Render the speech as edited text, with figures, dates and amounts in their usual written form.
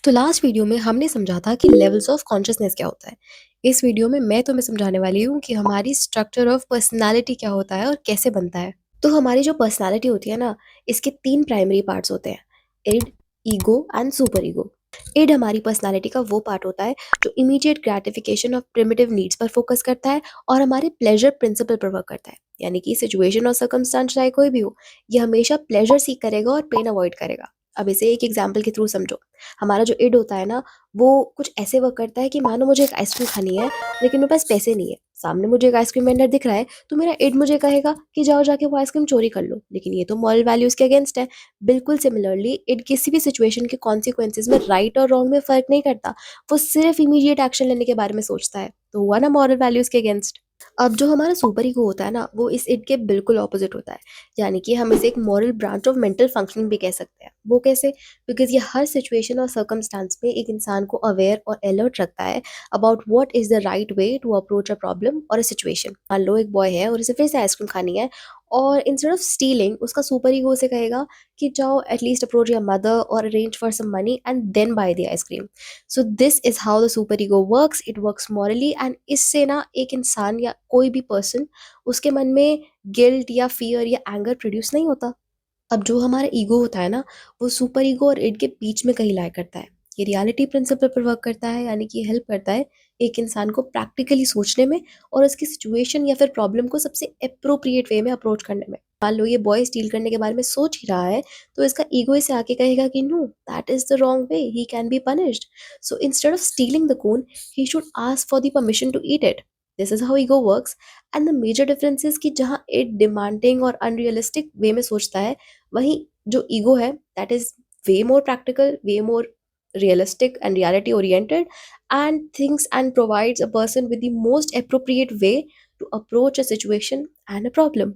तो last video में हमने समझा था कि लेवल्स ऑफ कॉन्शियसनेस क्या होता है। इस वीडियो में मैं तुम्हें समझाने वाली हूँ कि हमारी स्ट्रक्चर ऑफ पर्सनालिटी क्या होता है और कैसे बनता है। तो हमारी जो पर्सनालिटी होती है ना, इसके तीन प्राइमरी पार्ट्स होते हैं: id, ego and super ego. Id हमारी पर्सनालिटी का वो पार्ट होता है जो immediate gratification of primitive needs पर फोकस करता है और हमारे प्लेजर प्रिंसिपल पर वर्क करता है। यानी कि सिचुएशन और सर्कमस्टांस चाहे कोई भी हो, ये हमेशा प्लेजर सीख करेगा और पेन अवॉइड करेगा। अब इसे एक एग्जाम्पल के थ्रू समझो। हमारा जो इड होता है ना, वो कुछ ऐसे वर्क करता है कि मानो मुझे एक आइसक्रीम खानी है, लेकिन मेरे पास पैसे नहीं है। सामने मुझे एक आइसक्रीम वेंडर दिख रहा है, तो मेरा इड मुझे कहेगा कि जाओ जाके वो आइसक्रीम चोरी कर लो, लेकिन ये तो मॉरल वैल्यूज के अगेंस्ट है। बिल्कुल सिमिलरली इड किसी भी सिचुएशन के कॉन्सिक्वेंसेज में राइट और रॉन्ग में फर्क नहीं करता। वो सिर्फ इमीडिएट एक्शन लेने के बारे में सोचता है, तो हुआ ना मॉरल वैल्यूज के अगेंस्ट। अब जो हमारा सुपर ईगो होता है ना, वो इस इड के बिल्कुल ऑपोजिट होता है। यानी कि हम इसे एक moral branch of mental functioning भी कह सकते हैं। वो कैसे? बिकॉज ये हर सिचुएशन और सर्कमस्टांस में एक इंसान को अवेयर और अलर्ट रखता है about what is the right way to approach a problem और अ सिचुएशन। मान लो एक बॉय है और उसे फिर से आइसक्रीम खानी है, और इंस्टेड ऑफ स्टीलिंग उसका सुपर ईगो उसे कहेगा कि जाओ एटलीस्ट अप्रोच योर मदर और arrange for some money and then buy the ice cream. So this is how the super ego works. It works morally, and इससे ना एक इंसान या कोई भी पर्सन, उसके मन में गिल्ट या फियर या एंगर प्रोड्यूस नहीं होता। अब जो हमारा ईगो होता है ना, वो सुपर ईगो और इड के बीच में कहीं लाई करता है। ये रियलिटी प्रिंसिपल पर वर्क करता है, यानी कि हेल्प करता है एक इंसान को प्रैक्टिकली सोचने में और उसकी सिचुएशन या फिर प्रॉब्लम को सबसे अप्रोप्रिएट वे में अप्रोच करने में। मान लो ये बॉय स्टील करने के बारे में सोच ही रहा है, तो इसका ईगो इसे आके कहेगा कि no, that is the wrong way, he can be punished. So instead of stealing the cone, he should ask for the permission to eat it. This is how ego works. And the major difference is कि जहाँ it demanding और unrealistic way में सोचता है, वहीं जो ego है that is way more practical, way more realistic and reality oriented, and thinks and provides a person with the most appropriate way to approach a situation and a problem.